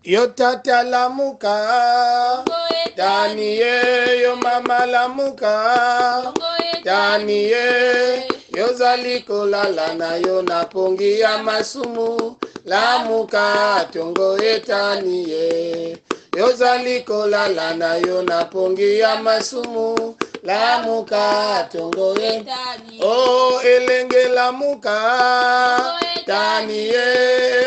Yo tata lamuka, Taniye, yo mama lamuka, Taniye, yo zaliko lalana yo napongi ya masumu, lamuka tongo etaniye. Yo zaliko lalana yo napongi ya masumu, lamuka tongo etaniye. Oh elenge lamuka, Taniye,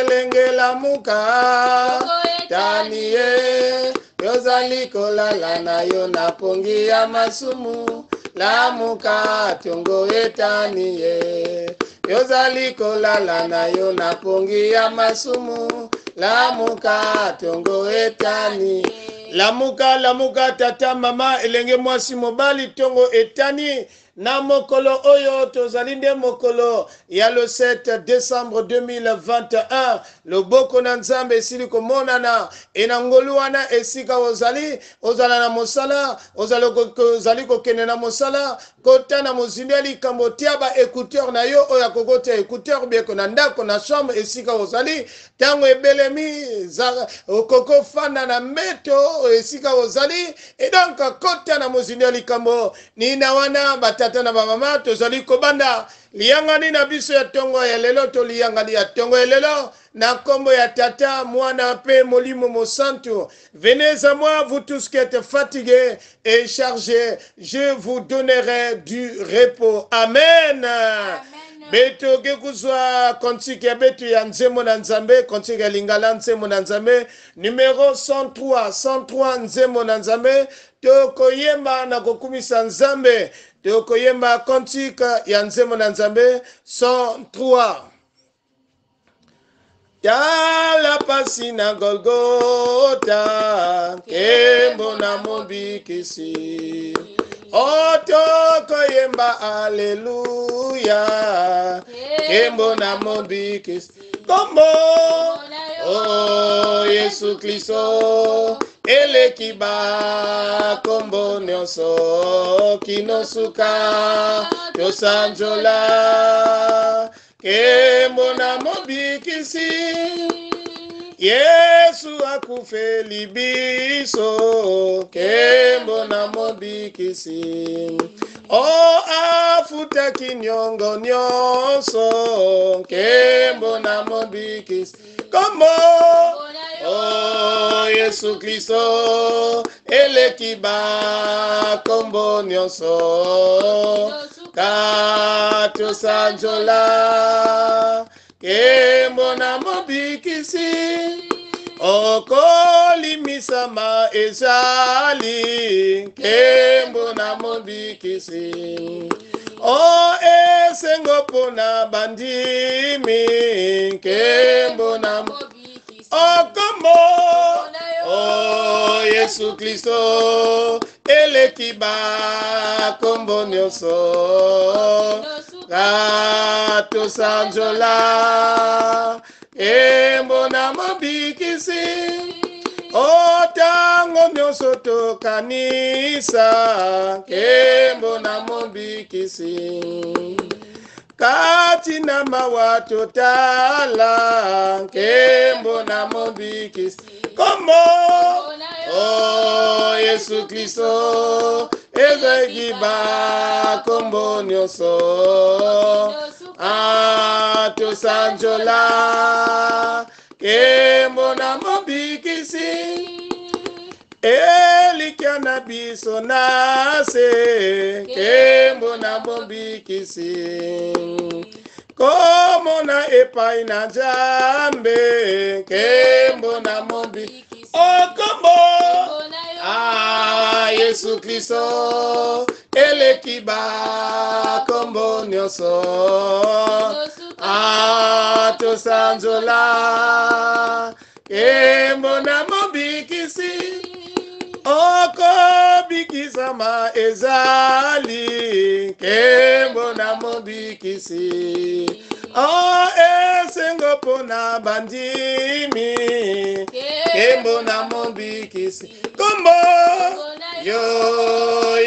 elenge lamuka, Taniye, yozali kolala na yo napongi ya masumu, lamuka tongo etaniye. Yozali kolala na yo napongi ya masumu, lamuka tongo etaniye. Lamuka tata mama elenge mwasi mobali tongo etani. Na mokolo oyo tozali nde mokolo ya le 7 décembre 2021 loboko na nzambe esili komonana enangolu wana esika ozala na mosala ozali kokende na mosala kota na mozindo ya likambo tia ba écouteur na yo oyo akokota écouteur bieko na ndako na chambre esika ozali ntango ebelemi okokofanda na mbeto esika ozali et donc kota na mozindo ya likambo nina wana batata na bamama tozali kobanda liyangani na biso ya tongo ya lelo to liyangani ya tongo ya lelo na kombo ya tata mwana pe molimo mosantu. Venez à moi vous tous qui êtes fatigués et chargés, je vous donnerai du repos. Amen. Beto gekuzwa kontiki ya beto ya nzemo na nzambe, kontiki ya lingala nzemo na nzambe, numéro 103 nzemo na nzambe, toko yemba na kokumisa nzambe, toko yemba kontiki ya nzemo na nzambe, 103. Tala pasi na Golgota, kembo na mobikisi. Otoko yemba aleluya, kembo na mobikisi. Kombo, oh Yesu Kristo, elekiba kombo nyonso kinosuka tosanjola. Kembo na mobikisi, Yesu akufeli biso. Kembo na mobikisi, o afuta kinyongo nyonso. Kembo na mobikisi, kombo, oh Yesu Kristo, elekiba kombo nyonso kato sanjola. Kembo na mobikisi, okolimisa ma ezali. Kembo na mobikisi, o esengo pona bandimi. Kembo na mobikisi, okombo, o Yesu Kristo, elekiba kombo nyonso kato sanjola. Kembo na mobikisi, otango nyonso tokanisa. Kembo na mobikisi, kati na mawa totala. Kembo na mobikisi, kombo, oh Yesu Kristo, ezekiba kombo nyonso tosanjola. Kembo na mobikisi, elikia na biso nase. Kembo na mobikisi, komo na epai na Nzambe. Kembo na mobikisi, okombo, ah Yesu Kristo, elekiba kombo nyonso tosanjola. Kembo na mobikisi, okobikisa ma ezali. Kembo na mobikisi, o esengo pona bandimi. Kembo na mobikisi, kombo, yo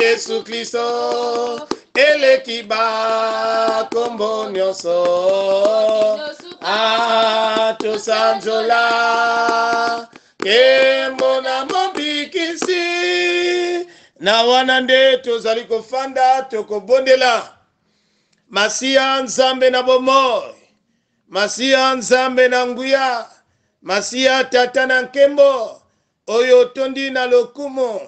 Yesu Kristo, elekiba kombo nyonso tosanjola. nkembo na mobikisi na wana nde tozali kofanda tokobondela masiya nzambe na bomoi, masiya nzambe na nguya, masiya tata na nkembo oyo tondi na lokumu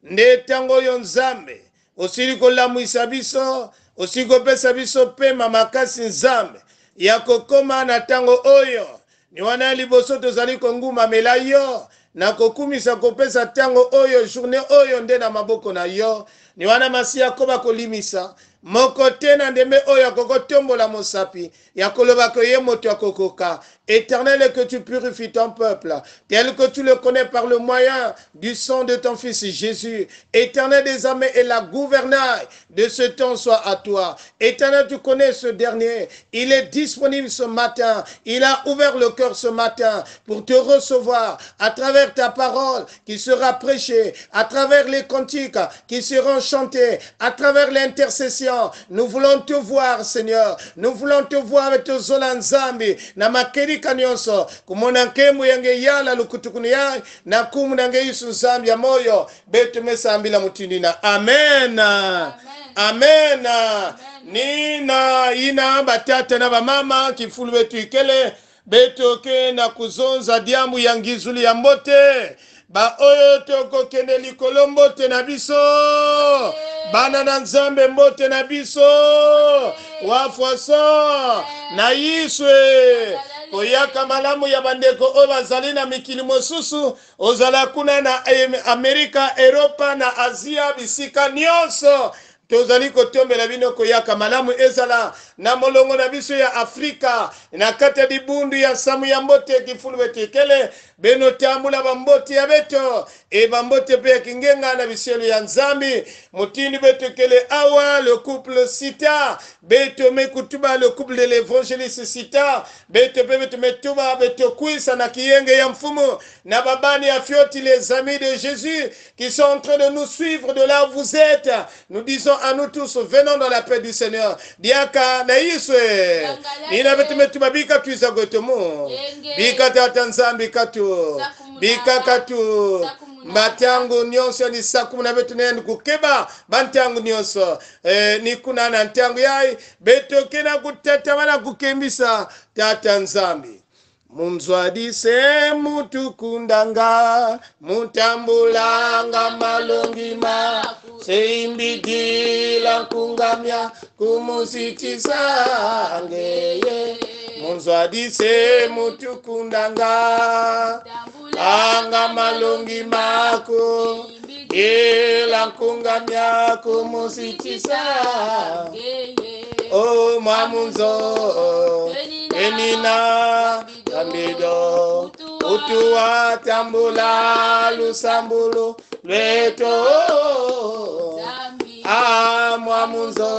nde tango oyo nzambe osili kolamwisa biso, osili kopesa biso pema makasi nzambe ya kokoma na tango oyo ni wana liboso tozali kongumamela yo na kokumisa kopesa tango oyo journée oyo nde na maboko na yo ni wana masiya koba kolimisa moko te na ndembe oyo akokotombola mosapi ya koloba ke ye moto akokoka. Éternel, que tu purifies ton peuple tel que tu le connais par le moyen du sang de ton fils Jésus. Éternel des armées, et la gouvernail de ce temps soit à toi. Éternel, tu connais ce dernier, il est disponible ce matin, il a ouvert le cœur ce matin pour te recevoir à travers ta parole qui sera prêchée, à travers les cantiques qui seront chantés, à travers l'intercession. Nous voulons te voir, Seigneur, nous voulons te voir avec te zolanzambi na makeri kanyonso kumona nkemu yange yala lukutukuni ya na kumu nange Yesu nzambi ya moyo betu mesambila mutindina. Amen. Amen. Amen. Nina ina batata na bamama kifulu betu ikele betu ke na kuzonza diamu ya ngizuli ya mbote ba oyo toko kende likolo mbote na biso bana na nzambe mbote na biso wafwaso na yiswe koyaka malamu ya bandeko oyo bazali na mikili mosusu ozala kuna na Amerika, Europa na Asia bisika nyonso tozali kotombela bino koyaka malamu ezala na molongo na biso ya Afrika na kata dibundu ya samu ya mbote kifulu betekele beno tambula bambote ya beto e bambote pe kingenga na biselo ya nzambi mutini betekele awa le couple Sita beto mekutuba le couple de l'évangéliste Sita beto pe beto metuba beto kuisa na kiyenge ya mfumu na babani ya fioti les amis de Jésus qui sont en train de nous suivre de là où vous êtes. Nous disons à nous tous, venons dans la paix du Seigneur. Diaka na iswe nina beto metuba bika tuisa gotomo bika tata nzambi katu bika katu matangu nyonso ni sakumu na betu nene kukeba bantangu nyonso ni kuna na ntangu yai beto kena kutata wana kukembisa tata nzambi munzwadise mutukundanga mutambulanga malongima seimbidila kungamya kumusitisa ngeye munzwadise mutukundanga anga malongi mako ila kungamya kumusitisa o mamunzo enina kambido utuwa tambula lusambulu lweto mwamunzo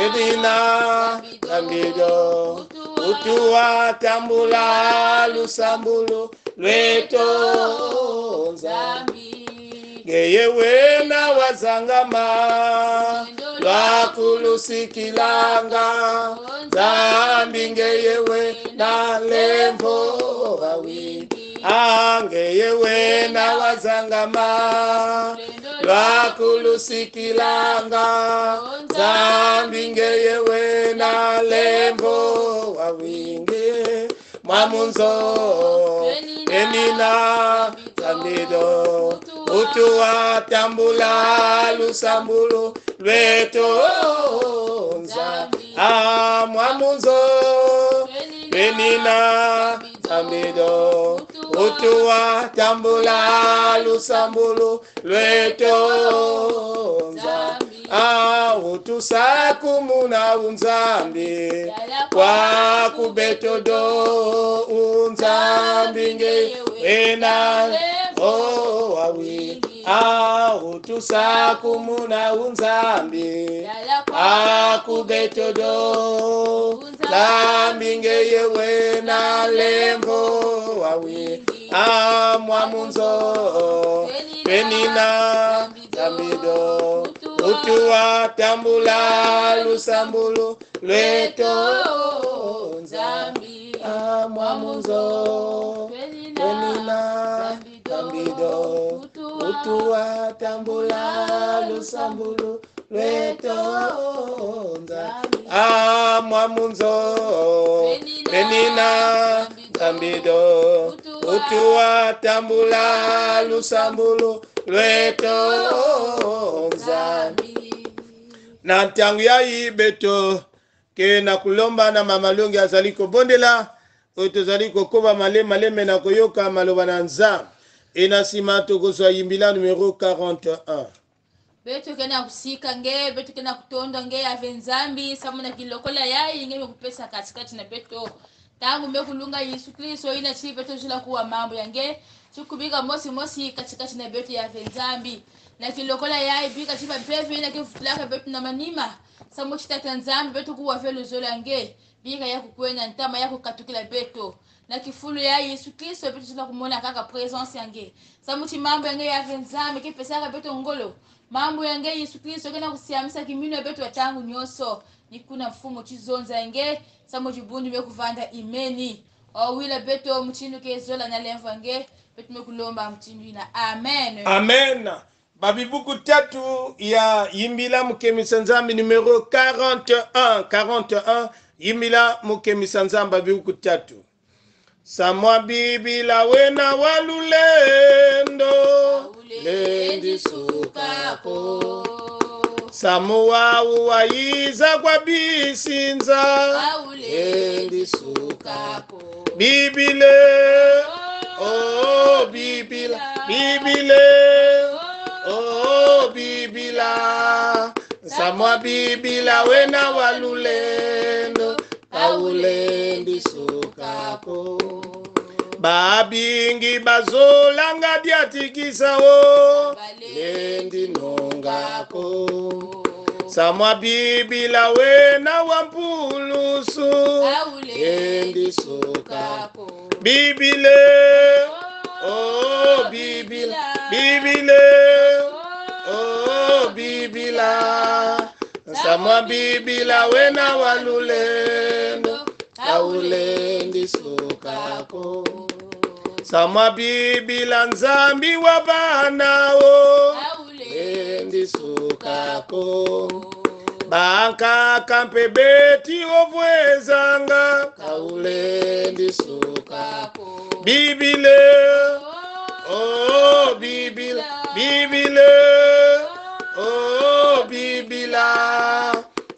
enina kambido utuwa tambula lusambulu lweto nzambi geyewe na wazangama lwakulusikilanga nzambi ngeyewe na lembo wawidi angeyewe na wazangama lwakulusikilanga nzambi ngeyewe na lembo wawingi mwamunzo enina tambido utuwa tambula lusambulu lweto nzambi mwamunzo enina tambido utuwa tambula lusambulu lweto nzambi utusakumuna unzambi kwa kubetodo unzambi ngewena wawi utusakumuna unzambi akubetodo zambi ngewena lembo wawi mwamunzo penina tambido utuwa tambula lusambulu lweto nzambi mwamunzo penina Zambido utua tambula lusambulu lweto mwamunzo Benina Zambido utua tambula lusambulu lweto na ntangu ya beto ke na kulomba na mamalongi azali kobondela oyo tozali kokoba maleme na koyoka maloba na nzambe ena nsima tokozwa yimbila numero 41 beto kena kusika nge beto kena kutonda nge ave nzambi samuna kilokola yayi nge kupesa katikati na beto tangu mekulunga Yesu Kristo ina chili beto jula kuwa mambo yange chukubika mosi katikati na beto ya ave nzambi na kilokola yayi bika chipa pepe ina kifutulaka beto na manima samu chitata nzambi beto kuwa velo zola nge bika ya kukwena ntama ya kukatukila beto na kifulu ya Yesu Kristo beto jula kumona kaka presence yange samu chimambo yange ya ave nzambi kipesaka beto ngolo mambo yange Yesu Kristo kena kusiamisa kimino beto watangu nyoso nikuna mfumo chizonza yange samo jibundi mekuvanda imeni wila beto mchindu kezola na lemva yange beto mekulomba mchindu ina amen amen babibuku tatu ya yimbila mukemisa nzambi numero 41 yimbila mukemisa nzambi babibuku tatu samwa bibila wena walulendo lendi sukako samuwa uwayiza kwa bisinza lendi sukako bibile oh bibile oh bibila samwa bibila wena walulendo kaulendi sukako babingi bazolanga diatikisao lendi nongako samwa bibila wena wampulusu lendi sukako bibile oh bibile oh bibila samwa bibila wena walulendo kaulendi sukako samwa bibila nzambi wa banao lendi sukako banka kampe beti ovwezanga kaulendi sukako bibile oh bibile oh bibila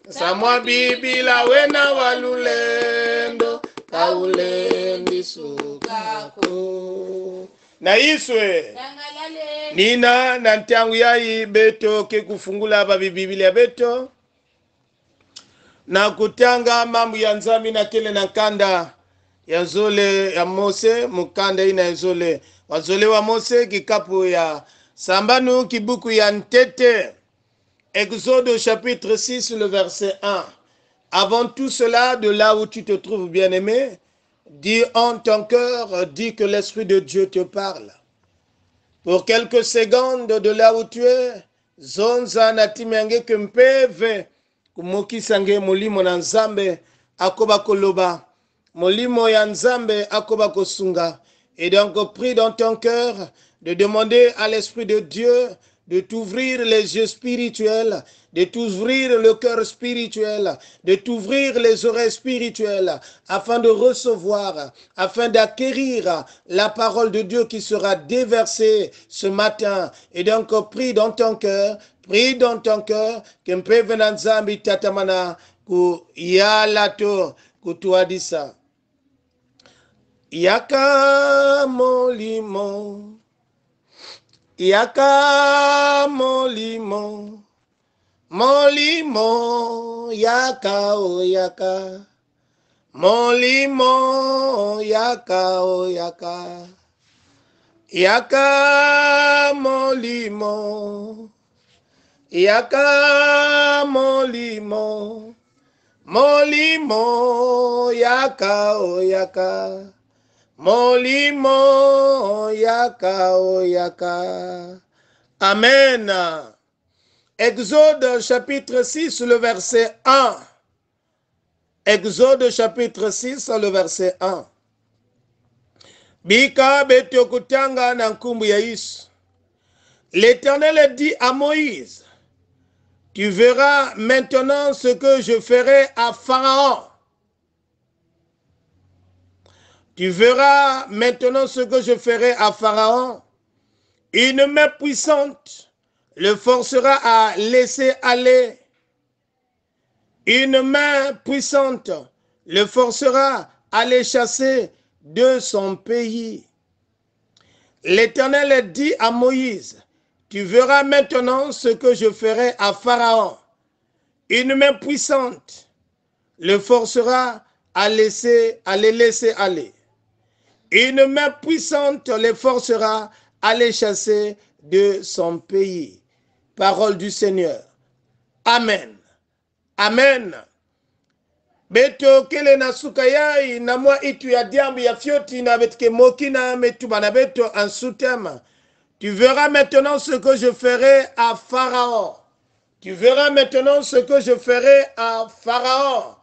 samwa bibila wena walulendo kaulendi sukako na iswe nina na ntangu yayi beto ke kufungula babibiblia beto na kutanga mambo ya nzambi na kele na kanda ya nzole ya Mose mukanda ina nzole wazole wa Mose kikapu ya sambanu kibuku ya ntete Exode chapitre 6 le verset 1. Avant tout cela, de là où tu te trouves bien-aimé, dis en ton cœur, dis que l'Esprit de Dieu te parle. Pour quelques secondes de là où tu es, zonza na timenge kempeve kumokisange molimo na nzambe akoba koloba molimo ya nzambe akoba kosunga. Et donc prie dans ton cœur de demander à l'Esprit de Dieu de t'ouvrir les yeux spirituels, de t'ouvrir le cœur spirituel, de t'ouvrir les oreilles spirituelles, afin de recevoir, afin d'acquérir la parole de Dieu qui sera déversée ce matin. Et donc, prie dans ton cœur, que mpeve na nzambi tatamana ku yalato kutuadisa. Yaka molimo. Yaka molimo, molimo, yaka o yaka, molimo, yaka o yaka, yaka molimo, yaka molimo, molimo, yaka o yaka. Molimo yaka o yaka. Amen. Exode chapitre 6, le verset 1. Exode chapitre 6, le verset 1. Bika beto kutanga na nkumbu ya Yesu. L'Éternel dit à Moïse, tu verras maintenant ce que je ferai à Pharaon. Tu verras maintenant ce que je ferai à Pharaon. Une main puissante le forcera à laisser aller. Une main puissante le forcera à les chasser de son pays. L'Éternel dit à Moïse, tu verras maintenant ce que je ferai à Pharaon. Une main puissante le forcera à les laisser aller. Une main puissante les forcera à les chasser de son pays. Parole du Seigneur. Amen. Amen. Beto kele na sukayai na mwa itu ya diambu ya fioti na betke mokina metuba na beto en sous-thème. Tu verras maintenant ce que je ferai à Pharaon. Tu verras maintenant ce que je ferai à Pharaon.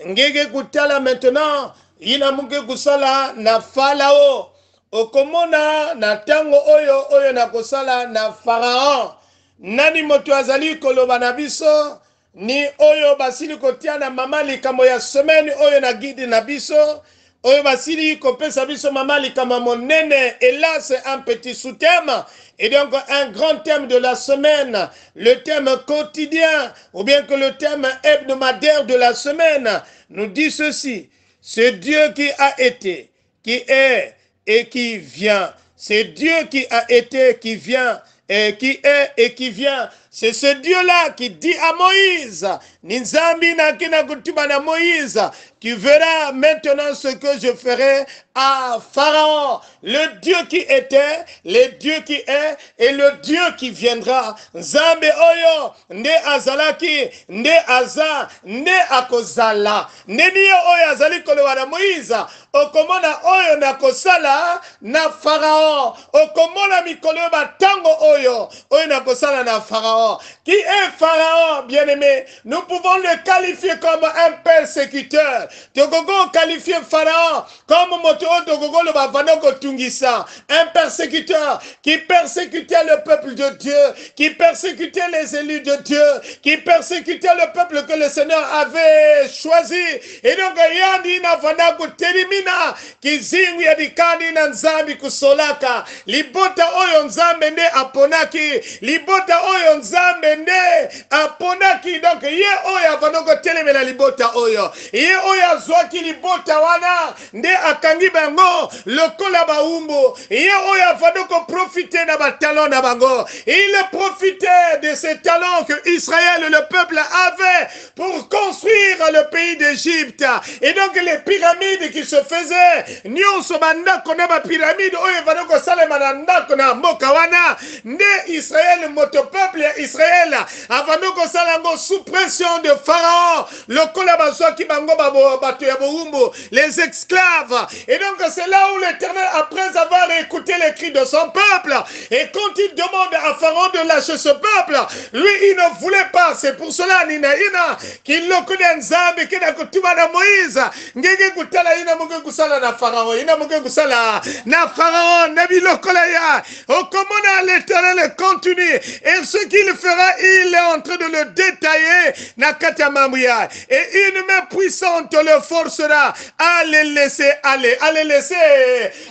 Ngege kutala maintenant, ina munge kusala na Farao. Okomona na tango oyo na kusala na Pharaon. Nani moto azali koloba na biso, ni oyo basili kotiana mama likambo ya semaine oyo na guide na biso. Oyo basili kopesa biso mama likama monene. Et là c'est un petit sous-thème. Et donc un grand thème de la semaine. Le thème quotidien. Ou bien que le thème hebdomadaire de la semaine. Nous dit ceci. C'est Dieu qui a été, qui est et qui vient. C'est Dieu qui a été, qui vient. Et qui est et qui vient. C'est ce Dieu-là qui dit à Moïse, Nizambi na kina kutuba na Moïse, tu verras maintenant ce que je ferai à Pharaon. Le Dieu qui était, le Dieu qui est et le Dieu qui viendra. Nzambe oyo, nde azalaki, nde aza, nde akozala. Neni oyo azali koloba na Moïse, okomona oyo na kosala na Pharaon. Okomona mikolo batango oyo na kosala na Pharaon. Qui est Pharaon, bien-aimé? Nous pouvons le qualifier comme un persécuteur. Togogo qualifier Pharaon comme moto Togogo le bavanoko tungisa. Un persécuteur qui persécutait le peuple de Dieu, qui persécutait les élus de Dieu, qui persécutait le peuple que le Seigneur avait choisi. Et donc, yandi na vanako terimina, qui zingu yadikani na nzambi kusolaka. Libota oyo nzambe ne aponaki. Libota oyo nzambe nde aponaki. Donc ye oyo avanoko telemela libota oyo. Ye oyo azwaki libota wana nde akangi bango lokola baumbo. Ye oyo avanoko profiter na batalon na bango. Il profitait de ces talents que Israël, le peuple, avait pour construire le pays d'Égypte. Et donc les pyramides qui se faisaient, nyonso bandako na ba pyramide oyo vanoko salema na ndako na mboka wana nde Israël moto peuple Israël avanoko salango sous pression de Pharaon lokola bazwaki bango bato ya boumbo les esclaves. Et donc c'est là où l'Éternel, après avoir écouté les cris de son peuple, et quand il demande à Pharaon de lâcher ce peuple, lui il ne voulait pas. C'est pour cela nina qu'il le connaît nzambe kena kutuma na Moïse ngege kutala ina mungu kusala na Pharaon, ina mungu kusala na Pharaon nabi lokola ya. Oh, comment l'Éternel continue, et ce qu'il fera, il est en train de le détailler na katamamouya. Et une main puissante le forcera à les laisser aller, à les laisser.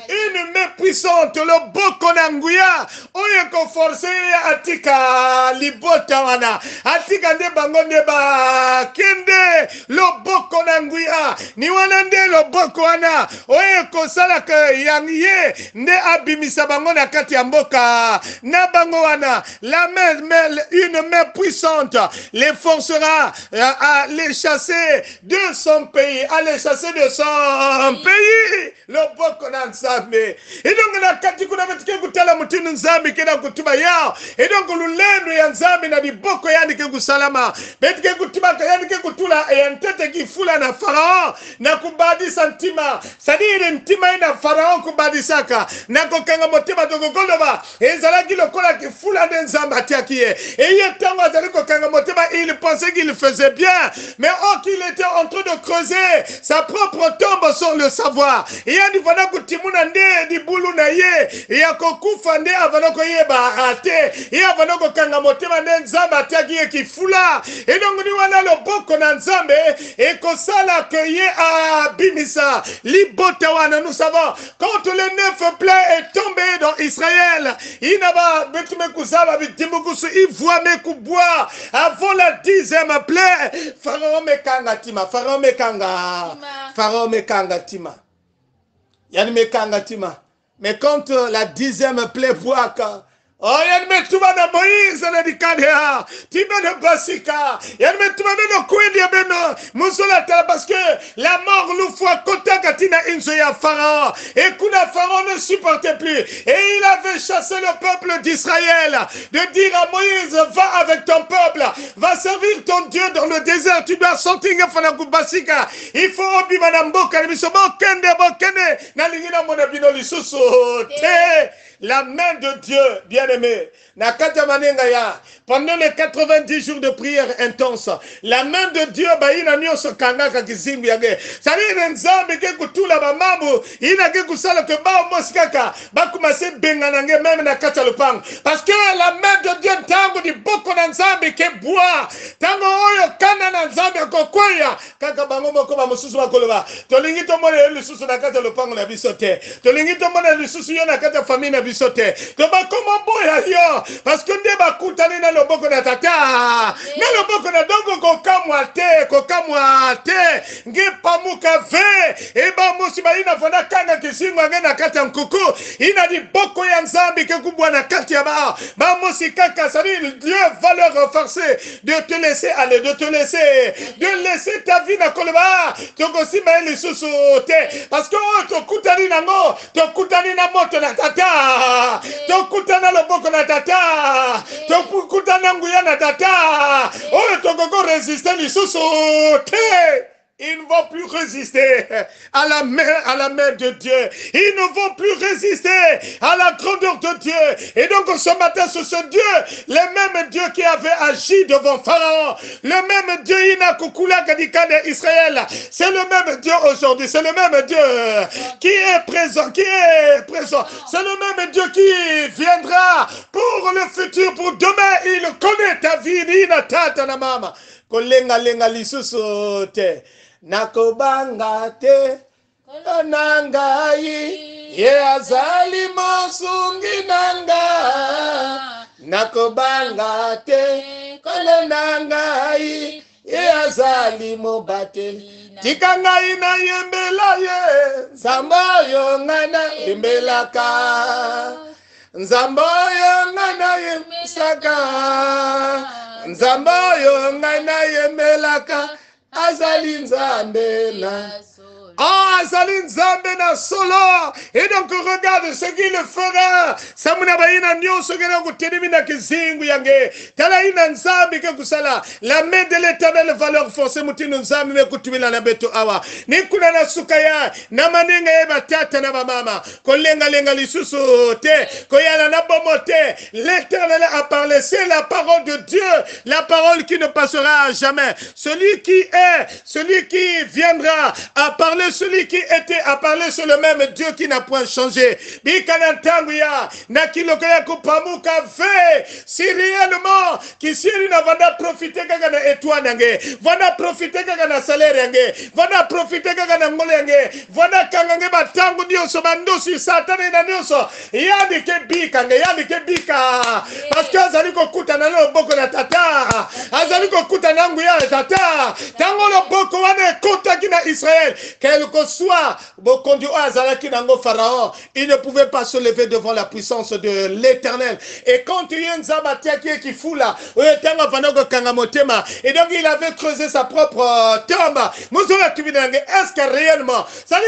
Une main puissante le bokonanguya oyeko forcer atika libota wana atika nde bango nde ba kende le bokonanguya ni wana nde le boko wana oyeko sala ke yangiye nde abimisa bango na kati ya mboka na bango wana. La main, une main puissante les forcera à les chasser de son pays, à les chasser de son pays. Le bokonan nzambe. Et donc na kati kuna betike kutala mutinu nzambi kena kutuba yao. Et donc lulendo ya nzambi na liboko yani ke kusalama. Betike kutuba yani ke kutula ya ntete kifula na Farao na kubadisa ntima. Sadire ntima ina Farao kubadisaka na kokanga motema tokokoloba. Ezalaki lokola kifula de nzambi atiakie. Et yetango azali kokanga motema, il pensait qu'il faisait bien, mais oh qu'il était en train de creuser sa propre tombe sans le savoir. Et il dit voilà que Timuna nde di bulu na ye, et ya kokufa nde avana ko ye ba raté, et avana ko kanga motema nde nzambe atiaki ye kifula. Et donc ni wana loboko na nzambe et kosala que ye a bimisa libota wana. Nous savons quand le 9 plaie est tombé dans Israël, il n'a pas betume kusala bitimukusu il voit me kuboa avant la 10e plaie. Pharaon me kanga tima, Pharaon me kanga, Pharaon me kanga tima, yani me kanga tima. Mais quand la 10e plaie boaka, oh yani me tuba na Moïse na dikadea, tima na basika, yani me tuba no kwendi beno musola tala parce que la mort l'oufwa kota katina inzo ya Pharaon. Et kuna Pharaon ne supportait plus et il avait chassé le peuple d'Israël de dire à Moïse va avec ton peuple, va servir ton Dieu dans le désert, tu dois sortir ngafana kubasika, il faut obima na mboka biso bokende na lingina mona bino lisusu te. La main de Dieu, bien-aimé, pendant les 90 jours de prière intense, la main de Dieu, ina nyoso kangaka kizingu yage. Sali nzambe ke kutula ba mambo, ina ke kusala ke ba mosikaka, ba kumase benganange même na kata lupang. Parce que la main de Dieu tango di boko na nzambe ke bois, tango oyo kana na nzambe kokoya, kaka bango moko ba mususu bakoloba. Tolingi to mona lisusu na kata lupang na bisote. Tolingi to mona lisusu yo na kata famille na bisote. To ba koma boya yo, parce que nde ba kutani na loboko na tata. Na loboko na dongo kokamwa te, nge pamuka ve, e ba musi ba ina fana kanga kisingo nge na kata nkuku, ina di boko ya nzambi ke kubwa na kati ya ba musi kaka sari. Dieu va leur renforcer de te laisser aller, de laisser ta vie na koleba, toko sima ili susu te, parce que to kutani na mo, to kutani na moto na tata, to kutana loboko na tata, to kutana nguya na tata, to koko résister li susu te. Ils ne vont plus résister à la main de Dieu. Ils ne vont plus résister à la grandeur de Dieu. Et donc ce matin, c'est ce Dieu, le même Dieu qui avait agi devant Pharaon, le même Dieu Inakukula Kadika d'Israël, c'est le même Dieu aujourd'hui, c'est le même Dieu qui est présent, c'est le même Dieu qui viendra pour le futur, pour demain. Il connaît ta vie, Inatata na mama. Kolenga lenga lisusu te. Nakobanga te nangai ye azali mosungi nanga. Nakobanga te nangai ye azali mobateli. Tikangai na yembela ye zamboyo ngana yembelaka, nzamboyo ngana yembisaka, nzamboyo ngana yembelaka. Azali nzambe na Azali nzambe na solo. Et donc regarde ce qu'il fera. Samuna baina nyonso gena kutenimi na kizingu yange. Tala ina nzambe ke kusala. La main de l'Éternel va leur forcer mutino nzambe me kutumila na beto awa. Nikuna na sukaya na manenga eba tata na mama. Kolenga lenga lisusu te. Koyana na bomote. L'Éternel a parlé. C'est la parole de Dieu. La parole qui ne passera à jamais. Celui qui est, celui qui viendra à parler, celui qui était à parler sur le même Dieu qui n'a point changé. Si réellement qui si il n'a pas profité kagana étoile nange, vana profiter kagana salaire yange, vana profiter kagana ngole yange, vana kangange batangu dio so bandosi satane na nyoso. Yandi ke bika, parce que azali ko kuta na lo boko na tata, azali ko kuta nangu ya tata. Tango lo boko wane kota kina Israël. quel que soit vos conduits Azalaki Nango Pharaon, il ne pouvait pas se lever devant la puissance de l'Éternel. Et quand il y a un Zabatia qui fout là, et donc il avait creusé sa propre tombe. Est-ce que réellement, ça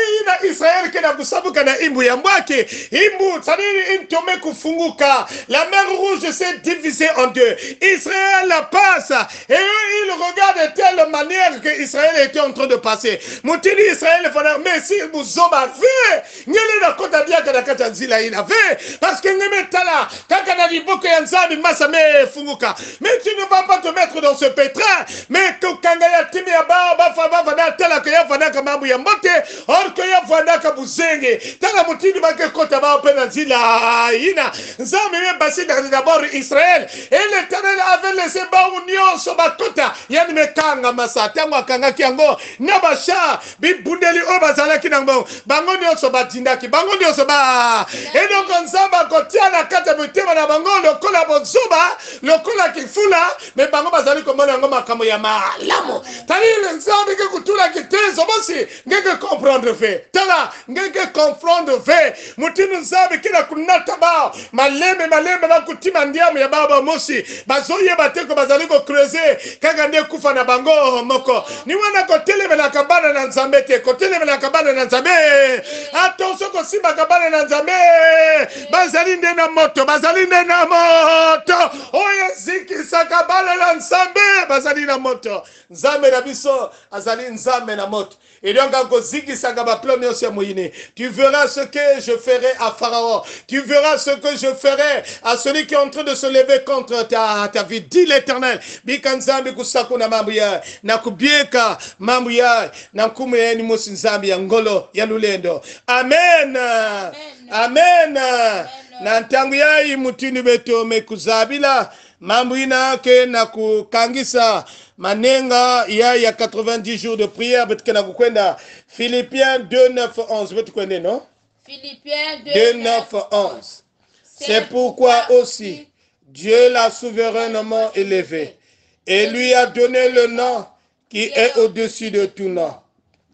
dit Israël qui n'a pas sabu kana imbu yambaki, imbu, ça dit une tombe kufunguka, la mer rouge s'est divisée en deux. Israël passe et eux ils regardent de telle manière que Israël était en train de passer. Moutini Israël fana mais si vous obavez, ngeli na kota dia kana kata zila ina ve parce que ngeme tala kaka na liboko ya nzambi masa me funguka. Mais tu ne vas pas te mettre dans ce pétrin, mais que kangaya timi ya ba fava vana tala que ya vana ka mambu ya mbote or que ya vana ka buzenge tala moutini ba ke kota ba pe na zila ina nzambi me basi d'abord Israël et l'Éternel avait laissé ba union so ba kota yani me kanga masa tango akanga kiango nabasha bibundeli obazalaki nango bango nyonso batindaki bango nyonso ba et donc nzamba kotia na kata mutema na bango lokola bozuba lokola kifula me bango bazali komona ngo makambo ya malamu tali nzambe ke kutula kitezo bosi ngeke comprendre fe tala ngeke comprendre fe mutinu nzambe kila kunata ba malembe ba kutima ndiamu ya baba mosi bazoye bateko bazali ko creuser kanga nde kufa na bango moko ni wana ko telemela kabana na nzambe te ko telemela kabana na nzambe attention ko simba kabana na nzambe bazali nde na moto oye ziki sakabana na nzambe bazali na moto nzambe na biso azali nzambe na moto. Et donc, tu verras ce que je ferai à Pharaon. Tu verras ce que je ferai à celui qui est en train de se lever contre ta vie. Dit l'Éternel. Bikanzambi kusakuna mambuya. Nakubieka mambuya. Nakume ni mosinzambi ya ngolo ya lulendo. Amen. Amen. Nantangu ya mutini beto mekuzabila. Mambuina ke nakukangisa. Manenga ya 90 jours de prière betkena kukwenda Philippiens 2 9 11 betukwende non Philippiens 2 9 11 c'est pourquoi aussi Dieu l'a souverainement élevé et lui a donné le nom qui est au-dessus de tout nom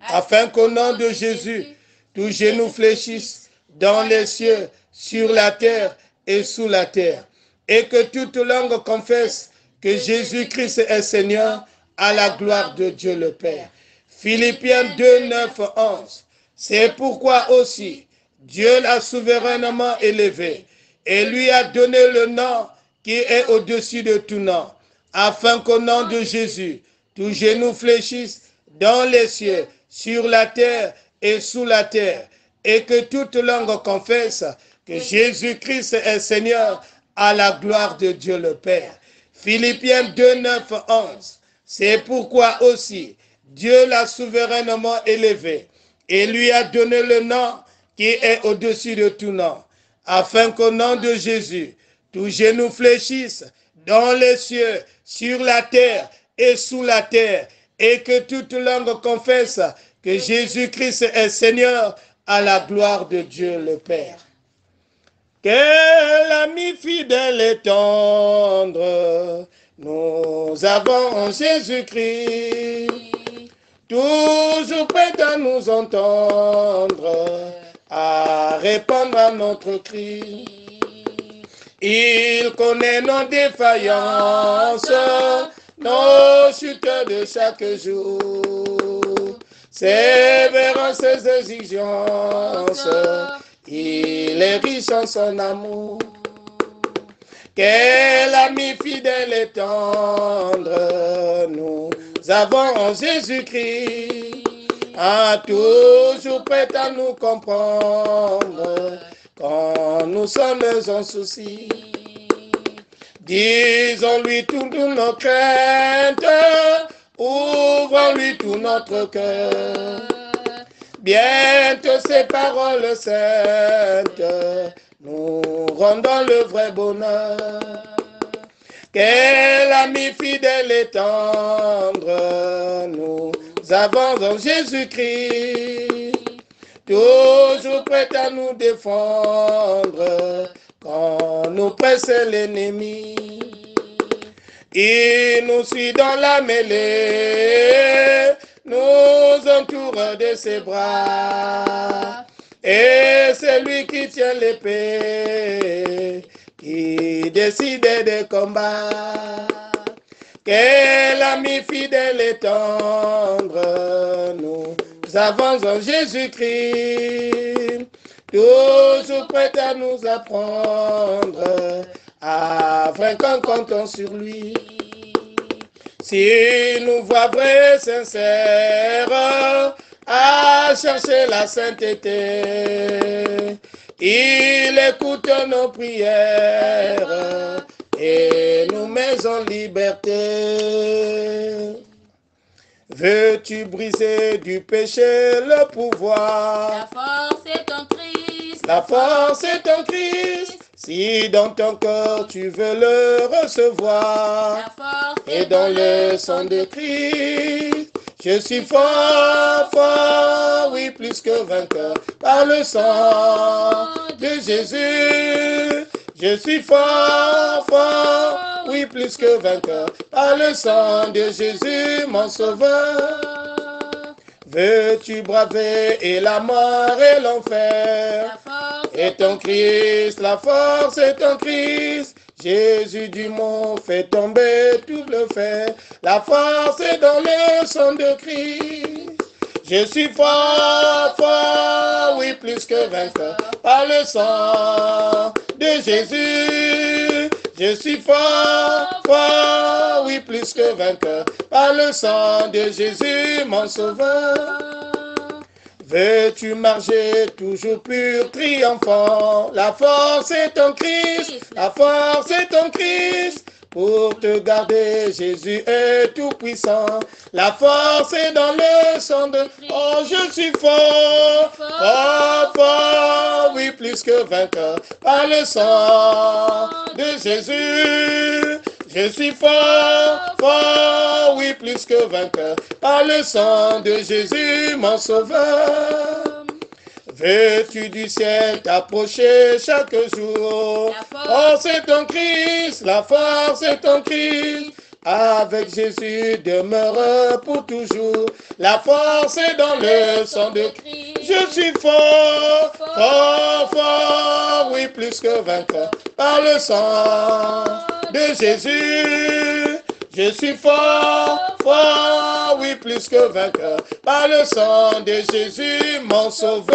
afin qu'au nom de Jésus tout genou fléchisse dans les cieux, sur la terre et sous la terre et que toute langue confesse que Jésus-Christ est Seigneur à la gloire de Dieu le Père. Philippiens 2, 9, 11. C'est pourquoi aussi Dieu l'a souverainement élevé et lui a donné le nom qui est au-dessus de tout nom, afin qu'au nom de Jésus, tout genou fléchisse dans les cieux, sur la terre et sous la terre, et que toute langue confesse que Jésus-Christ est Seigneur à la gloire de Dieu le Père. Philippiens 2, 9, 11. C'est pourquoi aussi Dieu l'a souverainement élevé et lui a donné le nom qui est au-dessus de tout nom, afin qu'au nom de Jésus, tout genou fléchisse dans les cieux, sur la terre et sous la terre, et que toute langue confesse que Jésus-Christ est Seigneur à la gloire de Dieu le Père. Quel ami fidèle et tendre nous avons en Jésus-Christ, toujours prêt à nous entendre, à répondre à notre cri. Il connaît nos défaillances, nos chutes de chaque jour, sévérant ses exigences. Il est riche en son amour. Quel ami fidèle et tendre nous avons en Jésus-Christ, toujours prêt à nous comprendre quand nous sommes en souci. Disons-lui toutes nos craintes, ouvrons-lui tout notre cœur. Bientôt ces paroles saintes nous rendons le vrai bonheur. Quel ami fidèle et tendre nous avons en Jésus-Christ, toujours prêt à nous défendre quand nous presse l'ennemi. Il nous suit dans la mêlée, nous entoure de ses bras. Et c'est lui qui tient l'épée, qui décide des combats. Quel ami fidèle et tendre, nous avons en Jésus-Christ, toujours prêt à nous apprendre, afin qu'on compte sur lui. Si nous voit vrai, sincère, à chercher la sainteté, il écoute nos prières et nous met en liberté. Veux-tu briser du péché le pouvoir? La force est en Christ. La force est en Christ. Si dans ton corps tu veux le recevoir, La force et dans le sang de Christ, je suis fort, fort, oui, plus que vainqueur, par le sang de Jésus. Je suis fort, fort, oui, plus que vainqueur, par le sang de Jésus, mon sauveur. Veux-tu braver et la mort et l'enfer? La force est en Christ, la force est en Christ. Jésus du monde fait tomber tout le fer. La force est dans le sang de Christ. Je suis fort, fort, oui, plus que vainqueur, par le sang de Jésus. Je suis fort, fort, oui, plus que vainqueur, par le sang de Jésus, mon sauveur. Veux-tu marcher toujours pur, triomphant? La force est en Christ, la force est en Christ. Pour te garder, Jésus est tout puissant. La force est dans le sang de... Oh, je suis fort, fort, fort, oui, plus que vainqueur, par le sang de Jésus. Je suis fort, fort, oui, plus que vainqueur, par le sang de Jésus, mon sauveur. Veux-tu du ciel t'approcher chaque jour? Oh, c'est en Christ, la force est en Christ. Avec Jésus demeure pour toujours. La force est dans le sang de Christ. Je suis fort, fort, fort, oui, plus que vainqueur, par le sang de Jésus. Je suis fort, fort, oui, plus que vainqueur, par le sang de Jésus, mon sauveur.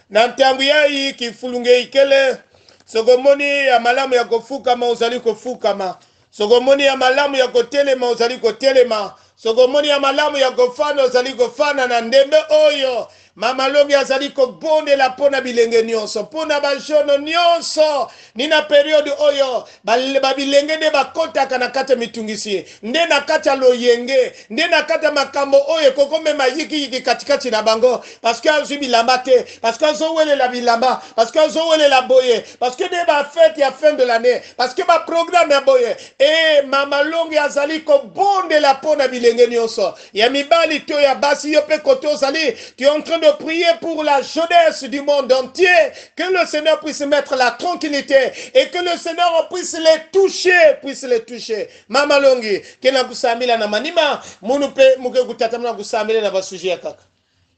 Nantangu yai kifulunge ikele, sogomoni ya malamu ya kofukama uzali kofukama, sogomoni ya malamu ya kotelema uzali kotelema, sogomoni ya malamu ya kofana uzali kofana na ndembe oyo. Mama longi azali kobondela pona bilenge nyonso, pona bajono nyonso, nina periode oyo, babilenge de bakotaka na kata mitungisi, nde na kata loyenge, nde na kata makambo oyo, kokome mayiki katikati na bango, parce que azu bilamba te, parce que azu wele la bilamba, parce que azu wele la boye, parce que de ba fête ya fin de l'année, parce que ba programme ya boye, et mama longi azali kobondela pona bilenge nyonso, ya mibali to ya basi yope koto zali, tu es en train de prier pour la jeunesse du monde entier, que le Seigneur puisse mettre la tranquillité et que le Seigneur puisse les toucher. Mama longi, kena kusamila na manima, munupe muke kutatamna kusamila na basuji ya kaka.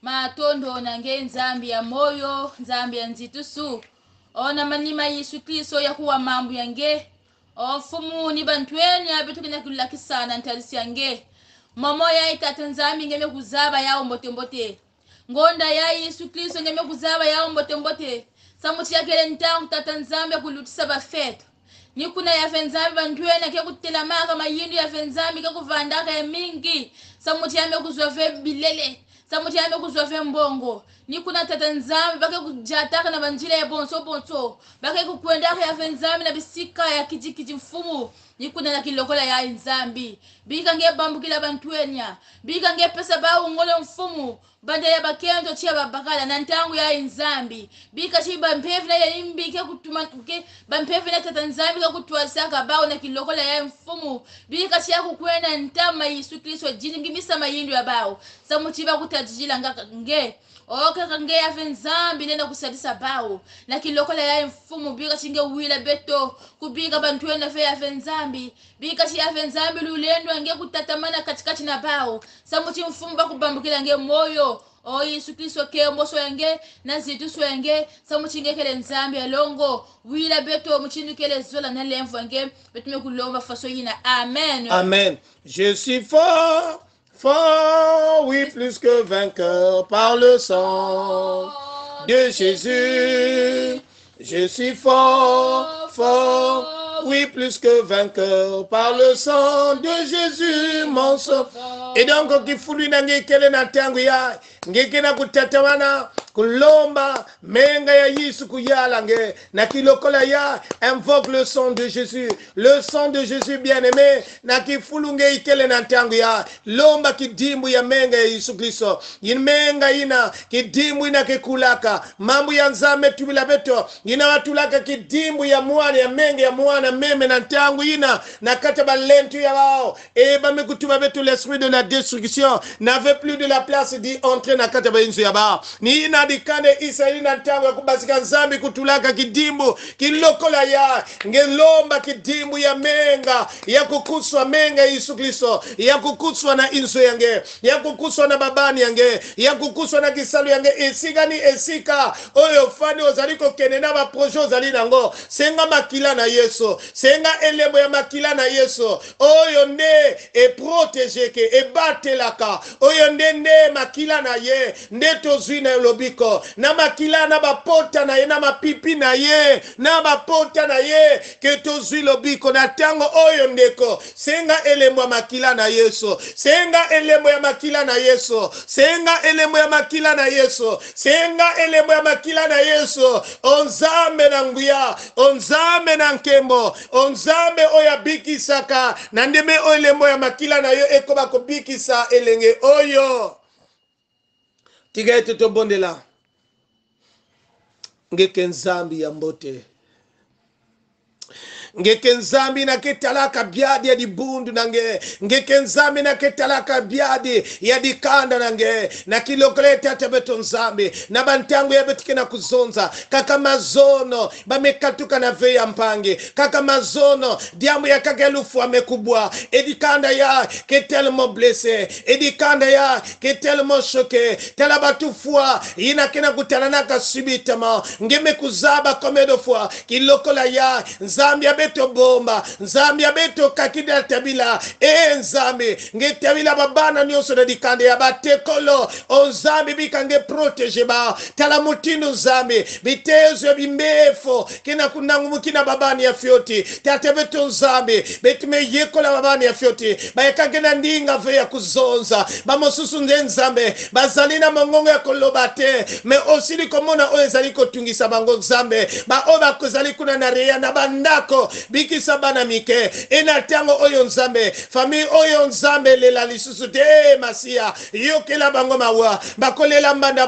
Matondo nange nzambi ya moyo, nzambi ya nzitusu. Ona manima Yesu Kristo ya kuwa mambo yange. Ofumu ni bantweni abetu kena kulakisana ntalisi yange. Mamo ya itata nzambi ngeme kuzaba yao mbote. Ngonda ya Yesu Kristo ngeme kuzaba yao mbote. Samuti ya kele ntangu tata nzambi kulutisa bafeto. Ni kuna ya venzambi bantweni ke kutela maka mayindu ya venzambi ke kuvandaka ya mingi. Samuti ya kuzove bilele. Samuti ya kuzove mbongo. Ni kuna tata nzambi bake kujataka na banjila ya bonso. Bake kukwendaka ya venzambi na bisika ya kijikiji mfumu. Ni kuna na kilokola ya nzambi. Bika nge bambu kila bantwenya. Bika nge pesa ba ungole mfumu. Banda ya bakento chia babakala na ntangu ya nzambi. Bika chiba mpevi na ya imbi ke kutuma ke bampevi na tata nzambi ka kutuwasaka bao na kilokola ya mfumu. Bika chia kukwenda ntama Yesu Kristo jini ngimisa mayindu ya bao. Samuti ba kutajijila nge kaka nge ave nzambi nenda kusadisa bawo na kilokola ya mfumu bika chinge wila beto kubika bantu wena fe ave nzambi bika chi ave nzambi lulendo nge kutatamana katikati na bawo samuti mfumu bakubambukila nge moyo Yesu Kristo ke mboso yange na zitu so yange samuchinge kele nzambi alongo wila beto muchinu kele zola na lemvu yange betume kulomba faso yina. Amen. Amen. Je suis fort, fort, oui, plus que vainqueur par le sang de Jésus. Je suis fort, fort, oui, plus que vainqueur par le sang de Jésus, mon sauveur. Et donc, qui fout lui nange kele na tangu ya, ngeke na kutatamana, kulomba, menga ya Yesu kuyala nge, na kilokola ya, invoque le sang de Jésus, le sang de Jésus bien-aimé, na ki fulunge ikele na tangu ya, lomba kidimbu ya menga ya Yesu Kristo, yin menga ina, kidimbu ina kekulaka, mambu ya nzame tubila beto, ina watulaka kidimbu ya mwana, ya menga ya mwana, meme na tangu ina, na kataba lentu ya wao, eba mekutuba beto l'esprit de la destruction, n'avait plus de la place d'y entrer na kataba inzu ya bao, ni ina dikane Israeli na tangu ya kubasika nzambi kutulaka kidimbu, kilokola ya, ngelomba kidimbu ya menga, ya kukuswa menga Yesu Kristo, ya kukuswa na inzu yange, ya kukuswa na babani yange, ya kukuswa na kisalu yange, esika ni esika, oyo fani ozaliko kene na baprojo ozali nango, senga makila na Yesu, senga elemo ya makila na Yesu, oyo nde e protege ke, e batelaka, oyo nde makila na ye, nde tozwi na lobiko, na makila na bapota na ye, na mapipi na ye, na bapota na ye, ke tozwi lobiko, na tango oyo ndeko, senga elemo ya makila na Yesu, senga elemo ya makila na Yesu, senga elemo ya makila na Yesu, senga elemo ya makila na Yesu, onzambe na nguya, onzambe na nkembo, onzambe oya bikisaka, na ndeme oyo elemo ya makila na yo, eko bako bikisa elenge oyo. Tiga ete to bondela, ngeke nzambi ya mbote, ngeke nzambi na ketalaka biadi ya dibundu nange, ngeke nzambi na ketalaka biadi ya dikanda nange, na kilokolete atabeto nzambi, na bantangu ya betike na kuzonza, kaka mazono, bamekatuka na veya mpangi, kaka mazono, diamu ya kagelufu amekubwa, edikanda ya ketelmo blessé, edikanda ya ketelmo choqué, tela batufua, ina kena kutananaka subitama, ngeme kuzaba komedo fua, kilokola ya, nzambi ya beto bomba, nzambi ya beto kakida tabila, nzambi, nge tabila babana nyonso na dikande ya batekolo, nzambi bika nge protege ba, tala mutinu nzambi, bitezo ya bimbefo, kina kunangu mukina babani ya fioti, tate beto nzambi, betime yekola babani ya fioti, bayekagena ndinga ve ya kuzonza, bamosusu nge nzambi, bazalina mongongo ya kolobate, me osili komona oye zaliko tungisa bango nzambi, ba oba kozali kuna na rea na bandako, biki sabana mike, ena tango oyo nzambe, fami oyo nzambe lela lisusu te masia, yokela bango mawa, bakolela mbanda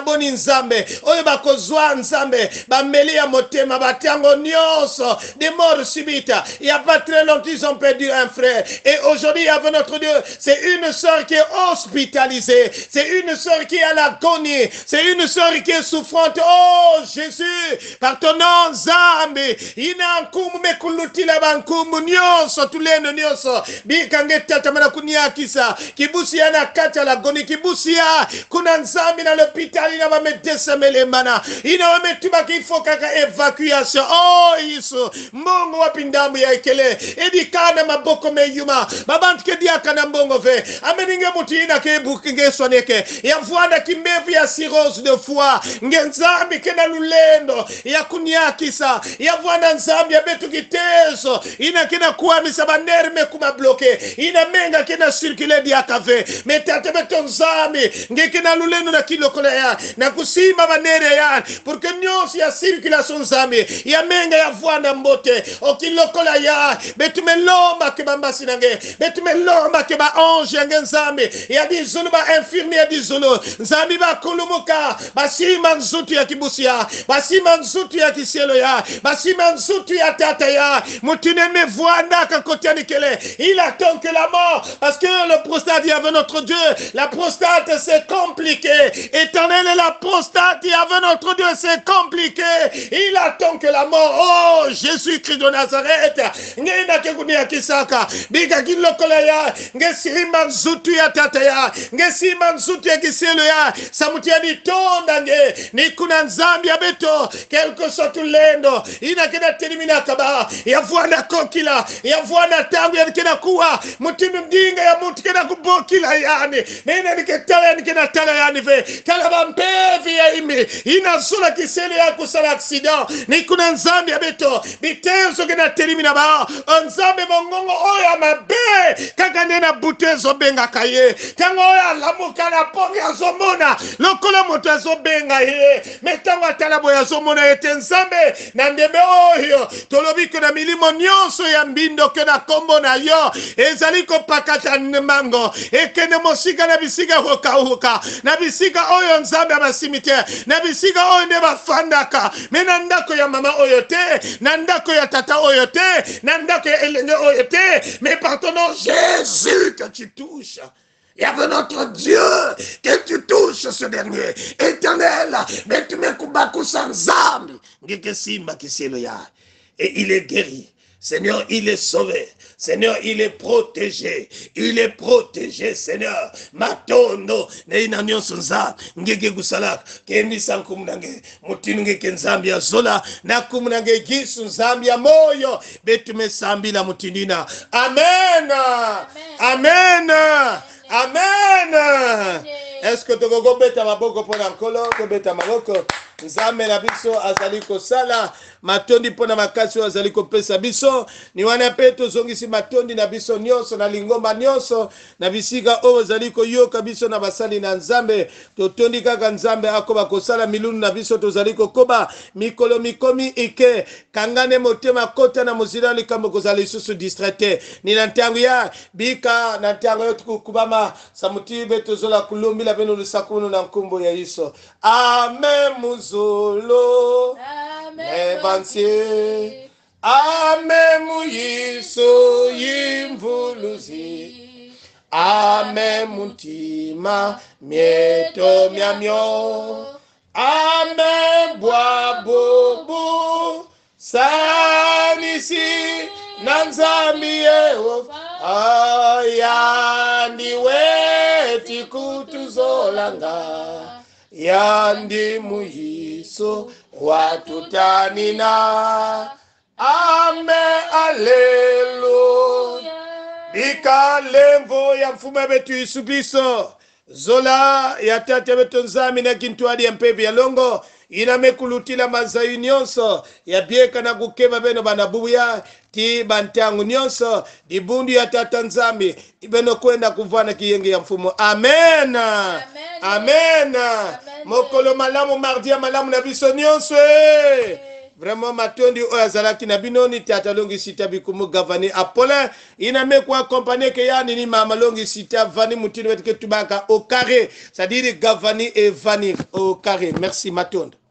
boni nzambe, oyo bakozwa nzambe, bameli ya motema, batango nyonso, des morts subites, il y a pas très longtemps ils ont perdu un frère, et aujourd'hui avec notre Dieu, c'est une sœur qui est hospitalisée, c'est une sœur qui est à l'agonie, c'est une sœur qui est souffrante, oh Jésus, par ton nom nzambe, ina nkumu mekulutila bankumu nyonso tuleno nyonso bikange tatamana kuniakisa kibusi yana kata la goni kibusi ya kuna nzambi na l'hôpital ina wamedesa melemana ina wametuma kifo kaka evacuation oh Yesu mbongo wapindamu ya ekele edikana maboko meyuma babantu kediaka na mbongo ve ameninge muti ina kebuki ngeswaneke ya mfuanda kimbevu ya cirrhose de foie ngenzambi kena lulendo ya kuniakisa ya vwana nzambi ya betu kitezo ina kina kuamisa baneri mekuma bloke ina menga kina circule diakave metate beto nzambi nge kina lulendo na kilokola ya na kusima baneri ya pour que nyonsi ya circulation nzambi ya menga ya vwana mbote o kilokola ya betu melomba ke bambasi nange betu melomba ke ba ange ya nzambi ya dizulu ba infirmier ya dizulu nzambi ba kulumuka basima nzutu ya kibusia basima nzutu ya kisielo ya basima manzutu ya tata ya mutineme voana kakotiani kele. Il attend que la mort, parce que le prostate, il y avait notre Dieu. La prostate, c'est compliqué. Éternel, la prostate, il y avait notre Dieu, c'est compliqué. Il attend que la mort, oh, Jésus-Christ de Nazareth, ngena kekunia kisaka, biga kilokola ya, ngesi manzutu ya tata ya, ngesi manzutu ya kiselo ya, samutia ni tonda nge, ni kuna nzambi ya beto, quelque soit lendo, ina kena telimina kaba, ya vuana kokila, ya vuana tangu ya kena kuwa, mutimi mdinga ya mutu kena kubokila yani, nena niketala ya nikena tala yani ve, kalaba mpevi ya imi, ina sula kiselo ya kusala accident, ni kuna nzambi ya beto, bitenzo kena telimina ba, nzambi mongongo oya mabe, kaka nena butezo benga kaye, kango oya lamu kana pongi ya zomona, lokola moto ya zobenga ye, metango atalabo ya zomona ete nzambe, na ndebe oyo, tolobi kuna milimo nyonso ya mbindo kena kombo na yo, ezaliko pakata nemango, ekene mosika na bisika hoka, na bisika oyo nzambe ama simite, na bisika oyo neba fandaka, mena ndako ya mama oyo te, na ndako ya tata oyo te, na ndako ya elenge oyo te, mais par ton nom Jésus que tu touches. Il y avait notre Dieu que tu touches ce dernier. Éternel, mais tu me kubaku sans âme. Et il est guéri. Seigneur, il est sauvé. Seigneur, il est protégé. Il est protégé, Seigneur. Matondo, neina nyonso nza, ngege gusalak, kemi sankumnange, mutinunge kenzambia zola, na kumnange gisu nzambia moyo, betume sambila mutinina. Amen. Amen. Amen. Est-ce que tu vas beta maboko pona nkolo, to beta maboko? Nzambe na biso azaliko sala matondi pona makasi azaliko pesa biso ni wana peto zongisi matondi na biso nyonso na lingomba nyonso na bisika o zaliko yoka biso na basali na Nzambe totondi kaka Nzambe akoba kosala milunu na biso tozaliko koba mikolo mikomi ike kangane motema kota na mozila likambo kozali susu distraite ni na ntango ya bika na ntango yo tukubama samuti beto zola kulumbi la beno lusakunu na nkumbo ya Yesu. Amen muzolo evansie Amen muyiso yimvuluzi Amen muntima mieto miamyo Amen bwabobo sanisi nanzambi Yehova ayandi weti kutuzolanga yandi muyiso watutanina Amen alleluia bika lemvo ya mfume betu isubiso zola ya tate betu nzami na kintuadi ya mpevi ya longo inamekulutila mazayu nyonso ya bieka na kukeba beno banabuya ti bantangu nyonso dibundu ya tata nzambi ibeno kwenda kuvana kiyenge ya mfumo. Amen. Amen. Amen. Mokolo malamu mardia malamu na biso nyonso vraiment matondi oya zalaki na binoni tata longi sita bikumu gavani Apollin iname kwa accompagner ke yani ni mama longi sita vani mutino wetike tubaka au carré, c'est-à-dire gavani et vani au carré. Merci matondo.